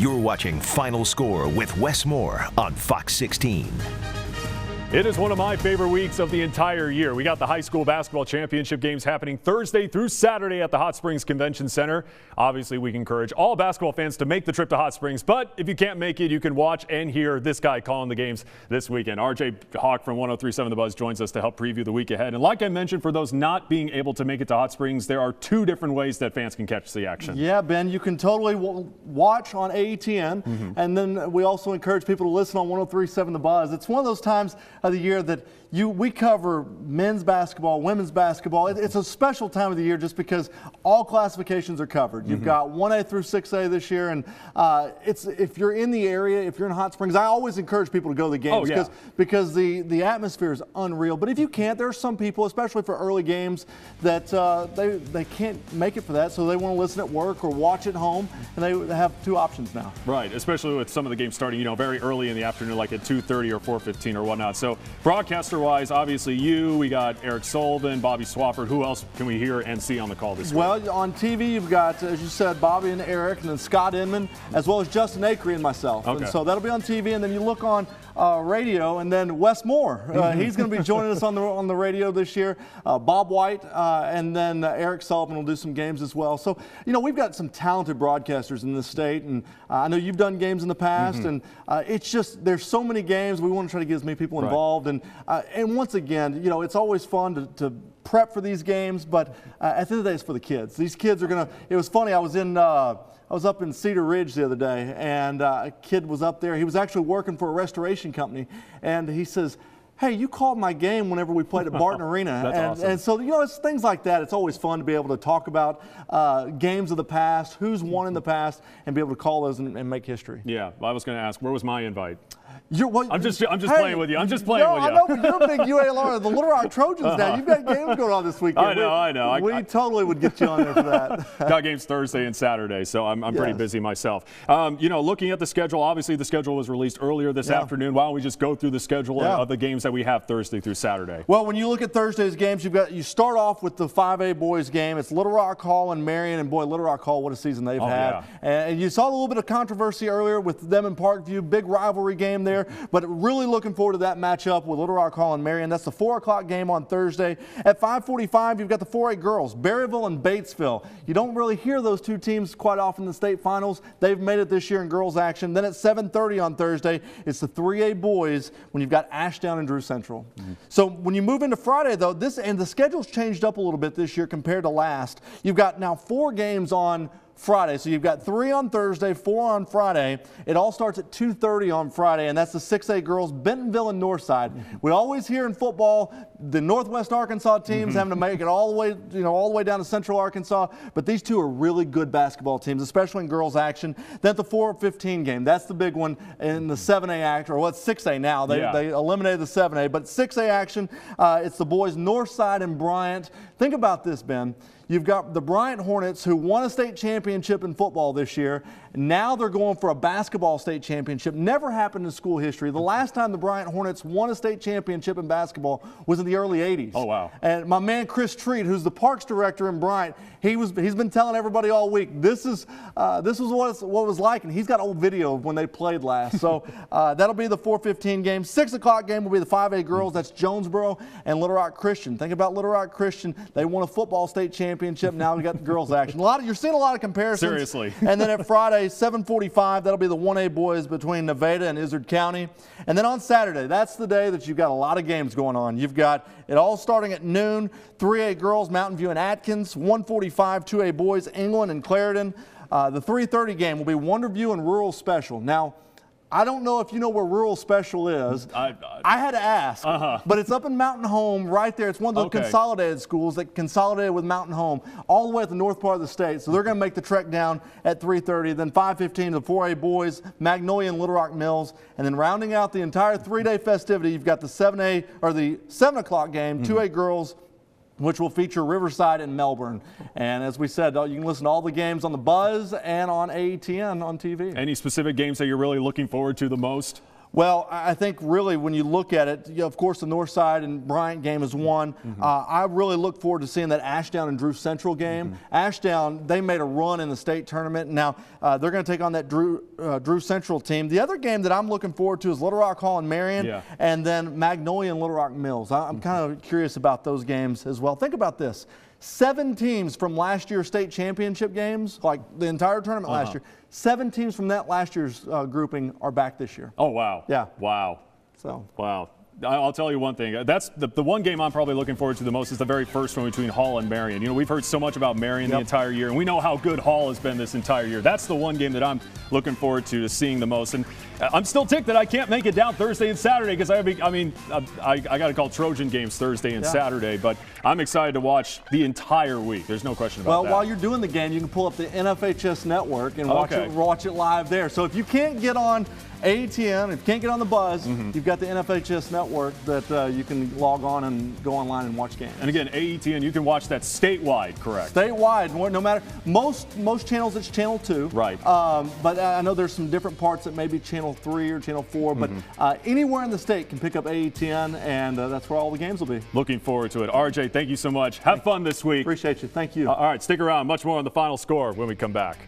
You're watching Final Score with Wes Moore on Fox 16. It is one of my favorite weeks of the entire year. We got the high school basketball championship games happening Thursday through Saturday at the Hot Springs Convention Center. Obviously, we encourage all basketball fans to make the trip to Hot Springs, but if you can't make it, you can watch and hear this guy calling the games this weekend. RJ Hawk from 103.7 The Buzz joins us to help preview the week ahead. And like I mentioned, for those not being able to make it to Hot Springs, there are two different ways that fans can catch the action. Yeah, Ben, you can totally watch on AETN, and then we also encourage people to listen on 103.7 The Buzz. It's one of those times of the year that we cover men's basketball, women's basketball. It's a special time of the year just because all classifications are covered. You've got 1A through 6A this year, and if you're in the area, if you're in Hot Springs, I always encourage people to go to the games because the atmosphere is unreal. But if you can't, there are some people, especially for early games, that they can't make it for that, so they want to listen at work or watch at home, and they have two options now. Right, especially with some of the games starting, very early in the afternoon, like at 2:30 or 4:15 or whatnot. So broadcaster-wise, obviously we got Eric Sullivan, Bobby Swafford. Who else can we hear and see on the call this week? Well, on TV, you've got, as you said, Bobby and Eric, and then Scott Inman, as well as Justin Acree and myself. Okay. And so that'll be on TV, and then you look on radio, and then Wes Moore. He's going to be joining us on the radio this year. Bob White, and then Eric Sullivan will do some games as well. So, we've got some talented broadcasters in this state, and I know you've done games in the past, and it's just there's so many games. We want to try to get as many people involved, and once again, it's always fun to prep for these games, but at the end of the day, it's for the kids. These kids are going to. It was funny. I was up in Cedar Ridge the other day, and a kid was up there. He was actually working for a restoration company, and he says, "Hey, you called my game whenever we played at Barton Arena." That's awesome. And so, it's things like that. It's always fun to be able to talk about games of the past, who's won in the past, and be able to call those and make history. Yeah, I was going to ask, where was my invite? I'm just playing with you. I'm just playing with you. I know, but you're a big UALR, the Little Rock Trojans now. You've got games going on this weekend. I know. We totally would get you on there for that. Got games Thursday and Saturday, so I'm pretty busy myself. Looking at the schedule, obviously the schedule was released earlier this afternoon. Why don't we just go through the schedule of the games that we have Thursday through Saturday? Well, when you look at Thursday's games, you start off with the 5A boys game. It's Little Rock Hall and Marion, and boy, Little Rock Hall, what a season they've had. Yeah. And you saw a little bit of controversy earlier with them in Parkview, big rivalry game there, but really looking forward to that matchup with Little Rock Hall and Marion. That's the 4 o'clock game on Thursday. At 5:45, you've got the 4A girls, Berryville and Batesville. You don't really hear those two teams quite often in the state finals. They've made it this year in girls action. Then at 7:30 on Thursday, it's the 3A boys when you've got Ashdown and Drew Central. So when you move into Friday, though, the schedule's changed up a little bit this year compared to last. You've got now 4 games on Friday. So you've got 3 on Thursday, 4 on Friday. It all starts at 2:30 on Friday, and that's the 6A girls, Bentonville and Northside. We always hear in football the Northwest Arkansas teams having to make it all the way down to Central Arkansas, but these two are really good basketball teams, especially in girls action. Then the 4:15 game, that's the big one in the 7A action, or well, it's 6A now. They eliminated the 7A, but 6A action, it's the boys Northside and Bryant. Think about this, Ben. You've got the Bryant Hornets, who won a state championship in football this year. Now they're going for a basketball state championship. Never happened in school history. The last time the Bryant Hornets won a state championship in basketball was in the early 80s. Oh, wow. And my man Chris Treat, who's the parks director in Bryant, he's been telling everybody all week, this is what it was like, and he's got old video of when they played last. So that'll be the 4:15 game. 6 o'clock game will be the 5A girls. That's Jonesboro and Little Rock Christian. Think about Little Rock Christian. They won a football state championship. Now we got the girls action. You're seeing a lot of comparisons. Seriously. And then at Friday, 7:45, that'll be the 1A boys between Nevada and Izard County. And then on Saturday, that's the day that you've got a lot of games going on. You've got it all starting at noon. 3A girls, Mountain View and Atkins. 1:45, 2A boys, England and Clarendon. The 3:30 game will be Wonderview and Rural Special. Now, I don't know if you know where Rural Special is. I had to ask, but it's up in Mountain Home right there. It's one of the consolidated schools that consolidated with Mountain Home all the way at the north part of the state. So they're going to make the trek down at 3:30. Then 5:15, the 4A boys, Magnolia and Little Rock Mills. And then rounding out the entire 3-day festivity, you've got the 7 o'clock game, 2A girls, which will feature Riverside and Melbourne. And as we said, you can listen to all the games on the Buzz and on AETN on TV. Any specific games that you're really looking forward to the most? Well, I think really when you look at it, of course the Northside and Bryant game is one. I really look forward to seeing that Ashdown and Drew Central game. Ashdown, they made a run in the state tournament. Now they're going to take on that Drew Central team. The other game that I'm looking forward to is Little Rock Hall and Marion, and then Magnolia and Little Rock Mills. I'm kind of curious about those games as well. Think about this. 7 teams from last year's state championship games, like the entire tournament last year, 7 teams from that last year's grouping are back this year. Oh, wow. Yeah. Wow. So. Wow. I'll tell you one thing. That's the one game I'm probably looking forward to the most is the very first one between Hall and Marion. You know, we've heard so much about Marion the entire year, and we know how good Hall has been this entire year. That's the one game that I'm looking forward to seeing the most. And I'm still ticked that I can't make it down Thursday and Saturday because I got to call Trojan games Thursday and Saturday, but I'm excited to watch the entire week. There's no question about that. Well, while you're doing the game, you can pull up the NFHS network and watch it live there. So if you can't get on ATN, if you can't get on the Buzz, you've got the NFHS network that you can log on and go online and watch games. And again, AETN, you can watch that statewide, correct? Statewide, no matter, most channels it's channel 2. Right. But I know there's some different parts that may be channel 3 or channel 4, but anywhere in the state can pick up AETN, and that's where all the games will be. Looking forward to it. RJ, thank you so much. Have fun this week. Appreciate you. Thank you. All right, stick around. Much more on the final score when we come back.